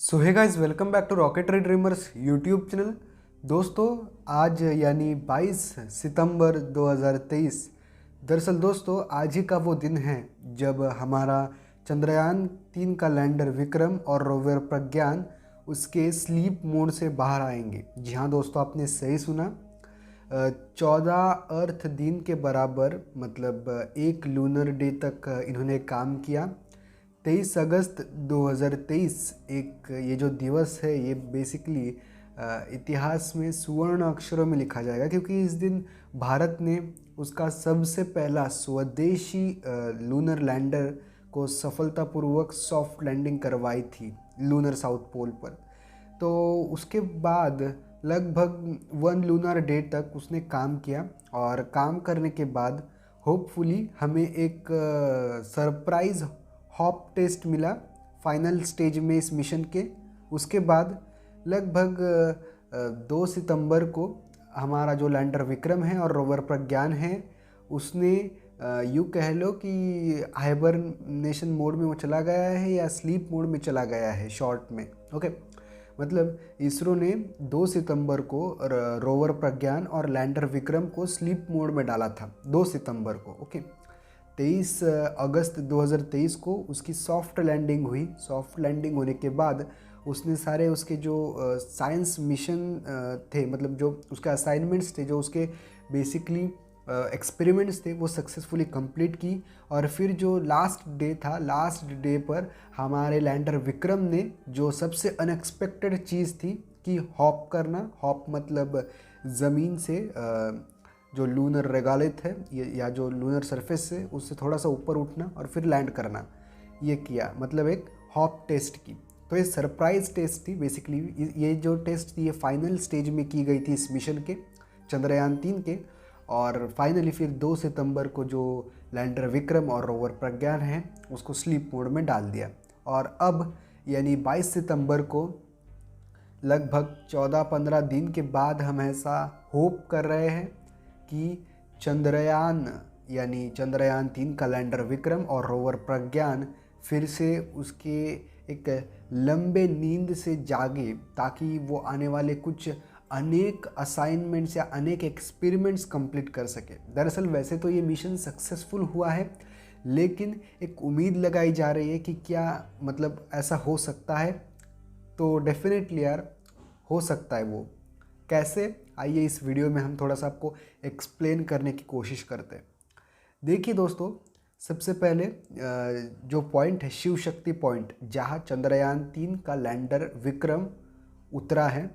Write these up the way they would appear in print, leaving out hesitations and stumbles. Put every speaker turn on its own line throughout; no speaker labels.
So hey guys, welcome back to Rocketry Dreamers YouTube channel. दोस्तों, आज यानी 22 सितंबर 2023। दरअसल दोस्तों, आज ही का वो दिन है जब हमारा चंद्रयान 3 का लैंडर विक्रम और रोवर प्रज्ञान उसके स्लीप मोड से बाहर आएंगे। जी हाँ दोस्तों, आपने सही सुना। 14 अर्थ दिन के बराबर मतलब एक लूनर डे तक इन्होंने काम किया। 23 अगस्त 2023 एक ये जो दिवस है ये बेसिकली इतिहास में सुवर्ण अक्षरों में लिखा जाएगा, क्योंकि इस दिन भारत ने उसका सबसे पहला स्वदेशी लूनर लैंडर को सफलतापूर्वक सॉफ्ट लैंडिंग करवाई थी लूनर साउथ पोल पर। तो उसके बाद लगभग 1 लूनर डे तक उसने काम किया और काम करने के बाद होपफुली हमें एक सरप्राइज़ हॉप टेस्ट मिला फाइनल स्टेज में इस मिशन के। उसके बाद लगभग 2 सितंबर को हमारा जो लैंडर विक्रम है और रोवर प्रज्ञान है उसने यूँ कह लो कि हाइबरनेशन मोड में वो चला गया है या स्लीप मोड में चला गया है शॉर्ट में। ओके, मतलब इसरो ने 2 सितंबर को रोवर प्रज्ञान और लैंडर विक्रम को स्लीप मोड में डाला था 2 सितंबर को। ओके, 23 अगस्त 2023 को उसकी सॉफ्ट लैंडिंग हुई। सॉफ्ट लैंडिंग होने के बाद उसने सारे उसके जो साइंस मिशन थे, मतलब जो उसके असाइनमेंट्स थे, जो उसके बेसिकली एक्सपेरिमेंट्स थे, वो सक्सेसफुली कंप्लीट की। और फिर जो लास्ट डे था, लास्ट डे पर हमारे लैंडर विक्रम ने जो सबसे अनएक्सपेक्टेड चीज़ थी कि हॉप करना। हॉप मतलब ज़मीन से जो लूनर रेगालिथ है या जो लूनर सरफेस है उससे थोड़ा सा ऊपर उठना और फिर लैंड करना, ये किया, मतलब एक हॉप टेस्ट की। तो ये सरप्राइज टेस्ट थी बेसिकली। ये जो टेस्ट थी ये फाइनल स्टेज में की गई थी इस मिशन के, चंद्रयान 3 के। और फाइनली फिर 2 सितंबर को जो लैंडर विक्रम और रोवर प्रज्ञान है उसको स्लीप मोड में डाल दिया। और अब यानी 22 सितंबर को लगभग 14-15 दिन के बाद हम ऐसा होप कर रहे हैं कि चंद्रयान यानी चंद्रयान 3 का लैंडर विक्रम और रोवर प्रज्ञान फिर से उसके एक लंबे नींद से जागे, ताकि वो आने वाले कुछ अनेक असाइनमेंट्स या अनेक एक्सपेरिमेंट्स कंप्लीट कर सके। दरअसल वैसे तो ये मिशन सक्सेसफुल हुआ है, लेकिन एक उम्मीद लगाई जा रही है कि क्या मतलब ऐसा हो सकता है। तो डेफिनेटली यार हो सकता है। वो कैसे, आइए इस वीडियो में हम थोड़ा सा आपको एक्सप्लेन करने की कोशिश करते हैं। देखिए दोस्तों, सबसे पहले जो पॉइंट है शिव शक्ति पॉइंट, जहाँ चंद्रयान 3 का लैंडर विक्रम उतरा है,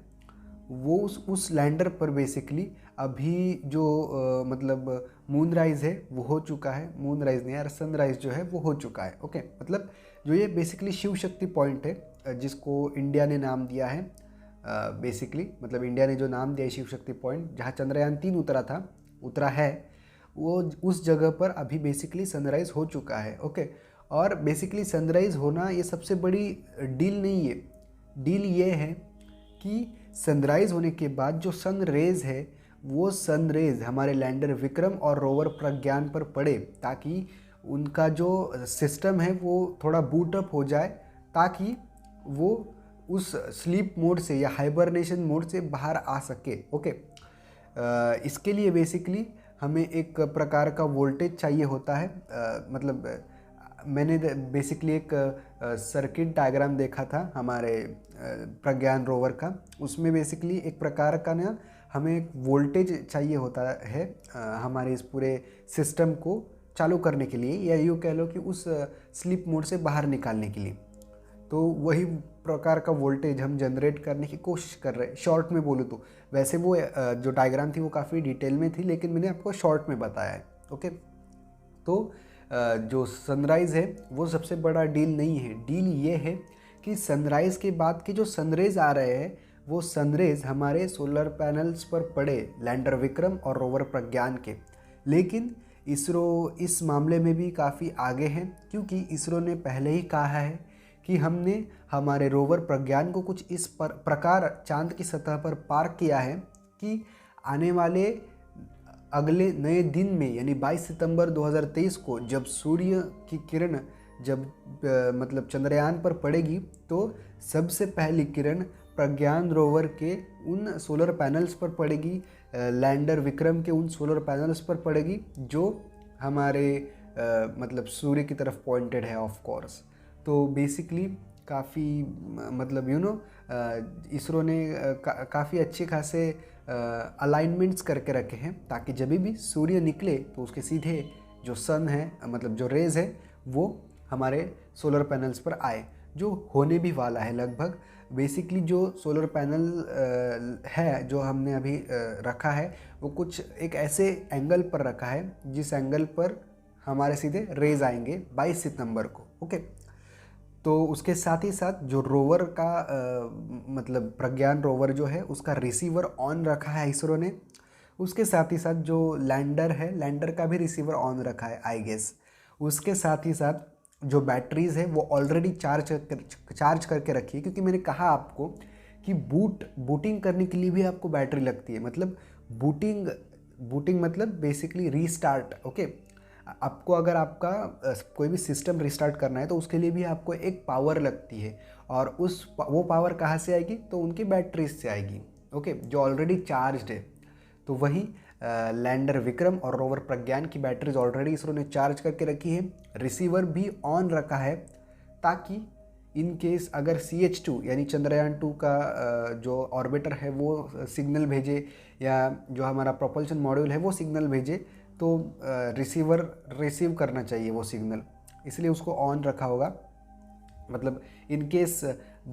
वो उस लैंडर पर बेसिकली अभी जो मतलब मून राइज है वो हो चुका है। मून राइज नहीं यार, सनराइज जो है वो हो चुका है। ओके, मतलब जो ये बेसिकली शिव शक्ति पॉइंट है जिसको इंडिया ने नाम दिया है बेसिकली, मतलब इंडिया ने जो नाम दिया है शिव शक्ति पॉइंट, जहाँ चंद्रयान 3 उतरा है, वो उस जगह पर अभी बेसिकली सनराइज़ हो चुका है। ओके, और बेसिकली सनराइज़ होना ये सबसे बड़ी डील नहीं है। डील ये है कि सनराइज़ होने के बाद जो सन रेज़ है वो सन रेज़ हमारे लैंडर विक्रम और रोवर प्रज्ञान पर पड़े, ताकि उनका जो सिस्टम है वो थोड़ा बूटअप हो जाए, ताकि वो उस स्लीप मोड से या हाइबरनेशन मोड से बाहर आ सके। ओके, इसके लिए बेसिकली हमें एक प्रकार का वोल्टेज चाहिए होता है। मतलब मैंने बेसिकली एक सर्किट डायग्राम देखा था हमारे प्रज्ञान रोवर का। उसमें बेसिकली एक प्रकार का ना हमें एक वोल्टेज चाहिए होता है हमारे इस पूरे सिस्टम को चालू करने के लिए, या यूँ कह लो कि उस स्लीप मोड से बाहर निकालने के लिए। तो वही प्रकार का वोल्टेज हम जनरेट करने की कोशिश कर रहे हैं, शॉर्ट में बोलूँ तो। वैसे वो जो डायग्राम थी वो काफ़ी डिटेल में थी, लेकिन मैंने आपको शॉर्ट में बताया है। ओके, तो जो सनराइज़ है वो सबसे बड़ा डील नहीं है। डील ये है कि सनराइज़ के बाद के जो सनरेज़ आ रहे हैं वो सनरेज़ हमारे सोलर पैनल्स पर पड़े लैंडर विक्रम और रोवर प्रज्ञान के। लेकिन इसरो इस मामले में भी काफ़ी आगे है, क्योंकि इसरो ने पहले ही कहा है कि हमने हमारे रोवर प्रज्ञान को कुछ इस प्रकार चांद की सतह पर पार्क किया है कि आने वाले अगले नए दिन में यानी 22 सितंबर 2023 को जब सूर्य की किरण जब मतलब चंद्रयान पर पड़ेगी तो सबसे पहली किरण प्रज्ञान रोवर के उन सोलर पैनल्स पर पड़ेगी, लैंडर विक्रम के उन सोलर पैनल्स पर पड़ेगी जो हमारे मतलब सूर्य की तरफ पॉइंटेड है ऑफ कोर्स। तो बेसिकली काफ़ी मतलब इसरो ने काफ़ी अच्छे खासे अलाइनमेंट्स करके रखे हैं ताकि जब भी सूर्य निकले तो उसके सीधे जो सन है मतलब जो रेज़ है वो हमारे सोलर पैनल्स पर आए, जो होने भी वाला है लगभग। बेसिकली जो सोलर पैनल है जो हमने अभी रखा है वो कुछ एक ऐसे एंगल पर रखा है जिस एंगल पर हमारे सीधे रेज आएंगे 22 सितंबर को। ओके, तो उसके साथ ही साथ जो रोवर का मतलब प्रज्ञान रोवर जो है उसका रिसीवर ऑन रखा है इसरो ने। उसके साथ ही साथ जो लैंडर है, लैंडर का भी रिसीवर ऑन रखा है आई गेस। उसके साथ ही साथ जो बैटरीज़ है वो ऑलरेडी चार्ज करके रखी है, क्योंकि मैंने कहा आपको कि बूटिंग करने के लिए भी आपको बैटरी लगती है। मतलब बूटिंग मतलब बेसिकली रीस्टार्ट। ओके, आपको अगर आपका कोई भी सिस्टम रिस्टार्ट करना है तो उसके लिए भी आपको एक पावर लगती है, और वो पावर कहाँ से आएगी, तो उनकी बैटरीज से आएगी। ओके, जो ऑलरेडी चार्ज्ड है। तो वही लैंडर विक्रम और रोवर प्रज्ञान की बैटरीज ऑलरेडी इसरो ने चार्ज करके रखी है, रिसीवर भी ऑन रखा है ताकि इन केस अगर CH2 यानी चंद्रयान 2 का जो ऑर्बिटर है वो सिग्नल भेजे या जो हमारा प्रोपल्शन मॉड्यूल है वो सिग्नल भेजे तो रिसीवर रिसीव करना चाहिए वो सिग्नल, इसलिए उसको ऑन रखा होगा। मतलब इन केस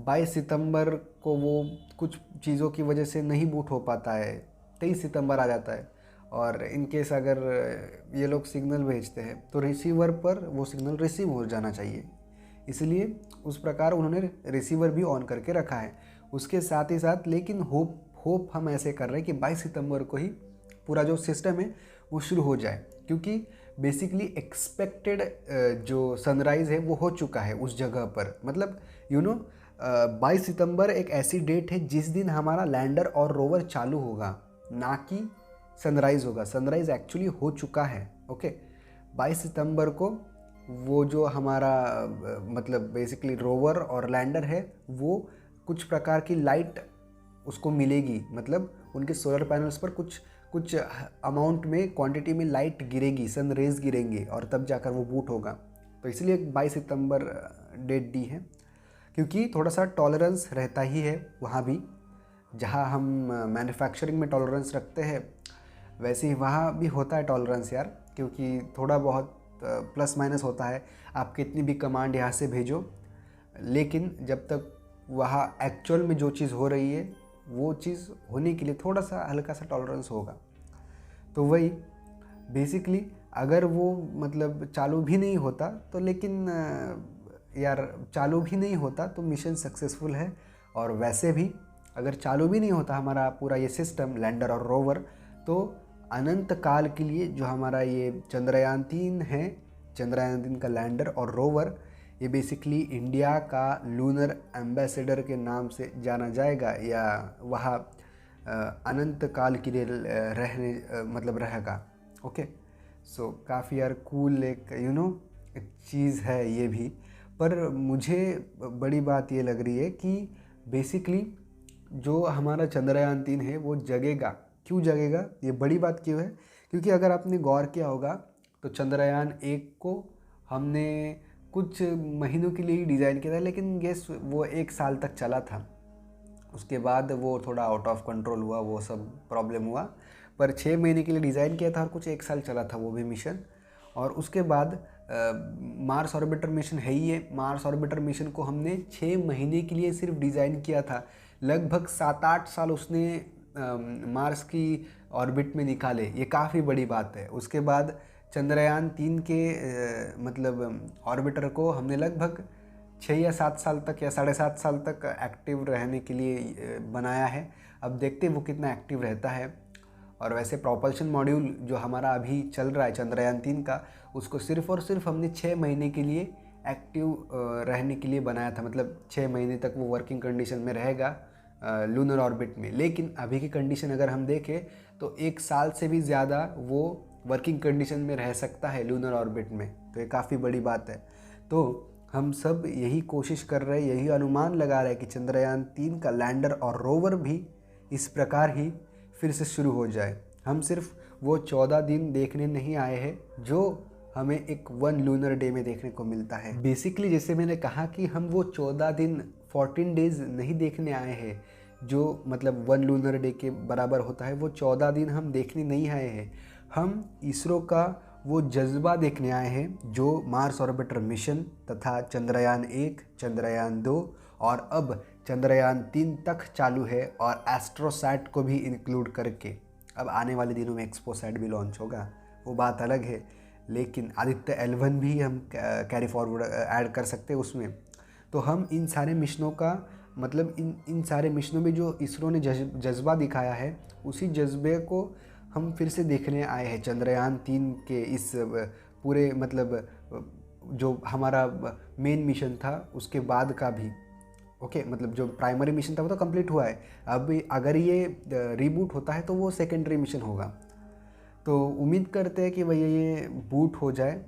22 सितंबर को वो कुछ चीज़ों की वजह से नहीं बूट हो पाता है, 23 सितंबर आ जाता है, और इन केस अगर ये लोग सिग्नल भेजते हैं तो रिसीवर पर वो सिग्नल रिसीव हो जाना चाहिए, इसलिए उस प्रकार उन्होंने रिसीवर भी ऑन करके रखा है। उसके साथ ही साथ लेकिन होप हम ऐसे कर रहे हैं कि 22 सितंबर को ही पूरा जो सिस्टम है वो शुरू हो जाए, क्योंकि बेसिकली एक्सपेक्टेड जो सनराइज़ है वो हो चुका है उस जगह पर। मतलब 22 सितंबर एक ऐसी डेट है जिस दिन हमारा लैंडर और रोवर चालू होगा, ना कि सनराइज़ होगा। सनराइज़ एक्चुअली हो चुका है। ओके, 22 सितंबर को वो जो हमारा मतलब बेसिकली रोवर और लैंडर है वो कुछ प्रकार की लाइट उसको मिलेगी, मतलब उनके सोलर पैनल्स पर कुछ अमाउंट में क्वांटिटी में लाइट गिरेगी, सन रेज गिरेंगे, और तब जाकर वो बूट होगा। तो इसलिए 22 सितंबर डेट दी है, क्योंकि थोड़ा सा टॉलरेंस रहता ही है वहाँ भी, जहाँ हम मैन्युफैक्चरिंग में टॉलरेंस रखते हैं वैसे ही वहाँ भी होता है टॉलरेंस यार, क्योंकि थोड़ा बहुत प्लस माइनस होता है। आप कितनी भी कमांड यहाँ से भेजो, लेकिन जब तक वहाँ एक्चुअल में जो चीज़ हो रही है वो चीज़ होने के लिए थोड़ा सा हल्का सा टॉलरेंस होगा। तो वही बेसिकली अगर वो मतलब चालू भी नहीं होता तो लेकिन यार चालू भी नहीं होता तो मिशन सक्सेसफुल है। और वैसे भी अगर चालू भी नहीं होता हमारा पूरा ये सिस्टम लैंडर और रोवर, तो अनंत काल के लिए जो हमारा ये चंद्रयान 3 है, चंद्रयान 3 का लैंडर और रोवर, ये बेसिकली इंडिया का लूनर एम्बेसडर के नाम से जाना जाएगा, या वहाँ अनंत काल के लिए रहने मतलब रहेगा। ओके, सो काफ़ी यार कूल एक चीज़ है ये भी। पर मुझे बड़ी बात ये लग रही है कि बेसिकली जो हमारा चंद्रयान 3 है वो जगेगा। क्यों जगेगा, ये बड़ी बात क्यों है, क्योंकि अगर आपने गौर किया होगा तो चंद्रयान 1 को हमने कुछ महीनों के लिए ही डिज़ाइन किया था, लेकिन गेस वो 1 साल तक चला था। उसके बाद वो थोड़ा आउट ऑफ कंट्रोल हुआ, वो सब प्रॉब्लम हुआ। पर 6 महीने के लिए डिज़ाइन किया था और कुछ 1 साल चला था वो भी मिशन। और उसके बाद मार्स ऑर्बिटर मिशन है ही है। मार्स ऑर्बिटर मिशन को हमने 6 महीने के लिए सिर्फ डिज़ाइन किया था, लगभग 7-8 साल उसने मार्स की ऑर्बिट में निकाले। ये काफ़ी बड़ी बात है। उसके बाद चंद्रयान 3 के मतलब ऑर्बिटर को हमने लगभग 6 या 7 साल तक या 7.5 साल तक एक्टिव रहने के लिए बनाया है। अब देखते हैं वो कितना एक्टिव रहता है। और वैसे प्रोपल्शन मॉड्यूल जो हमारा अभी चल रहा है चंद्रयान 3 का, उसको सिर्फ़ और सिर्फ हमने 6 महीने के लिए एक्टिव रहने के लिए बनाया था। मतलब 6 महीने तक वो वर्किंग कंडीशन में रहेगा लूनर ऑर्बिट में। लेकिन अभी की कंडीशन अगर हम देखें तो 1 साल से भी ज़्यादा वो वर्किंग कंडीशन में रह सकता है लूनर ऑर्बिट में। तो ये काफ़ी बड़ी बात है। तो हम सब यही कोशिश कर रहे हैं, यही अनुमान लगा रहे हैं कि चंद्रयान 3 का लैंडर और रोवर भी इस प्रकार ही फिर से शुरू हो जाए। हम सिर्फ वो 14 दिन देखने नहीं आए हैं जो हमें एक 1 लूनर डे में देखने को मिलता है। बेसिकली जैसे मैंने कहा कि हम वो 14 दिन 14 डेज़ नहीं देखने आए हैं जो मतलब 1 लूनर डे के बराबर होता है। वो 14 दिन हम देखने नहीं आए हैं, हम इसरो का वो जज्बा देखने आए हैं जो मार्स ऑर्बिटर मिशन तथा चंद्रयान 1, चंद्रयान 2 और अब चंद्रयान 3 तक चालू है, और एस्ट्रोसैट को भी इंक्लूड करके अब आने वाले दिनों में एक्सपोसैट भी लॉन्च होगा, वो बात अलग है। लेकिन आदित्य L1 भी हम कैरी फॉरवर्ड ऐड कर सकते हैं उसमें। तो हम इन सारे मिशनों का मतलब इन सारे मिशनों में जो इसरो ने जज्बा दिखाया है, उसी जज्बे को हम फिर से देखने आए हैं चंद्रयान 3 के इस पूरे मतलब जो हमारा मेन मिशन था उसके बाद का भी। ओके, मतलब जो प्राइमरी मिशन था वो तो कंप्लीट हुआ है, अब अगर ये रीबूट होता है तो वो सेकेंडरी मिशन होगा। तो उम्मीद करते हैं कि भैया ये बूट हो जाए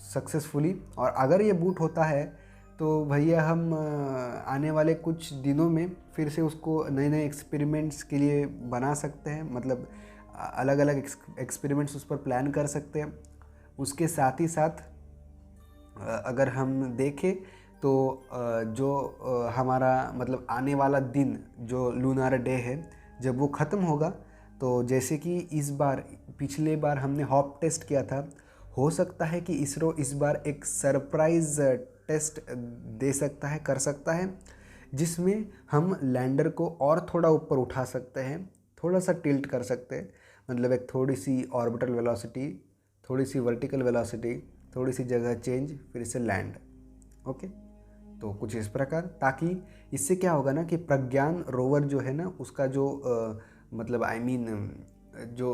सक्सेसफुली, और अगर ये बूट होता है तो भैया हम आने वाले कुछ दिनों में फिर से उसको नए नए एक्सपेरिमेंट्स के लिए बना सकते हैं, मतलब अलग अलग एक्सपेरिमेंट्स उस पर प्लान कर सकते हैं। उसके साथ ही साथ अगर हम देखें तो जो हमारा मतलब आने वाला दिन जो लूनार डे है जब वो ख़त्म होगा, तो जैसे कि इस बार पिछले बार हमने हॉप टेस्ट किया था, हो सकता है कि इसरो इस बार एक सरप्राइज़ टेस्ट दे सकता है, कर सकता है, जिसमें हम लैंडर को और थोड़ा ऊपर उठा सकते हैं, थोड़ा सा टिल्ट कर सकते हैं, मतलब एक थोड़ी सी ऑर्बिटल वेलोसिटी, थोड़ी सी वर्टिकल वेलोसिटी, थोड़ी सी जगह चेंज, फिर से लैंड। ओके, तो कुछ इस प्रकार, ताकि इससे क्या होगा ना कि प्रज्ञान रोवर जो है ना उसका जो मतलब जो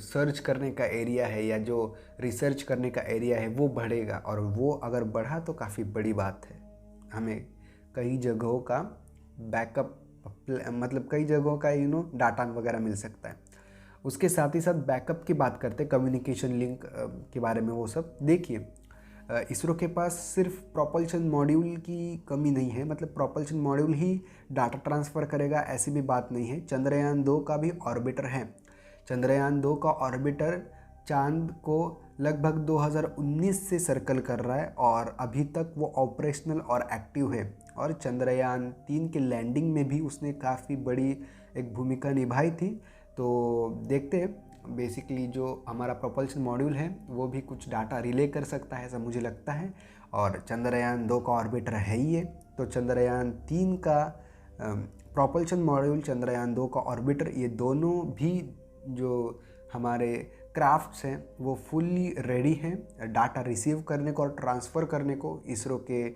सर्च करने का एरिया है या जो रिसर्च करने का एरिया है वो बढ़ेगा, और वो अगर बढ़ा तो काफ़ी बड़ी बात है। हमें कई जगहों का बैकअप मतलब कई जगहों का डाटा वगैरह मिल सकता है। उसके साथ ही साथ बैकअप की बात करते हैं, कम्युनिकेशन लिंक के बारे में, वो सब देखिए इसरो के पास सिर्फ प्रोपल्शन मॉड्यूल की कमी नहीं है, मतलब प्रोपल्शन मॉड्यूल ही डाटा ट्रांसफ़र करेगा ऐसी भी बात नहीं है। चंद्रयान 2 का भी ऑर्बिटर है। चंद्रयान 2 का ऑर्बिटर चांद को लगभग 2019 से सर्कल कर रहा है और अभी तक वो ऑपरेशनल और एक्टिव है, और चंद्रयान 3 के लैंडिंग में भी उसने काफ़ी बड़ी एक भूमिका निभाई थी। तो देखते हैं, बेसिकली जो हमारा प्रोपल्शन मॉड्यूल है वो भी कुछ डाटा रिले कर सकता है ऐसा मुझे लगता है, और चंद्रयान 2 का ऑर्बिटर है ही है। तो चंद्रयान 3 का प्रोपल्शन मॉड्यूल, चंद्रयान 2 का ऑर्बिटर, ये दोनों भी जो हमारे क्राफ्ट्स हैं वो फुल्ली रेडी हैं डाटा रिसीव करने को और ट्रांसफ़र करने को इसरो के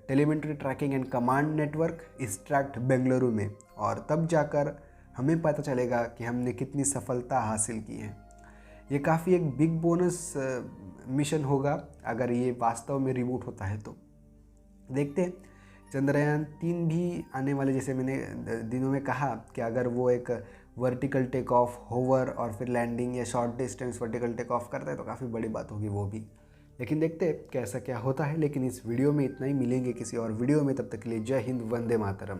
telemetry tracking and command network ISTRACT Bengaluru में, और तब जाकर हमें पता चलेगा कि हमने कितनी सफलता हासिल की है। ये काफ़ी एक बिग बोनस मिशन होगा अगर ये वास्तव में रिबूट होता है तो। देखते हैं, चंद्रयान 3 भी आने वाले, जैसे मैंने दिनों में कहा कि अगर वो एक वर्टिकल टेक ऑफ, होवर और फिर लैंडिंग या short distance vertical take off करता है तो काफ़ी बड़ी बात होगी वो भी। लेकिन देखते हैं कैसा क्या होता है। लेकिन इस वीडियो में इतना ही, मिलेंगे किसी और वीडियो में, तब तक के लिए जय हिंद, वंदे मातरम।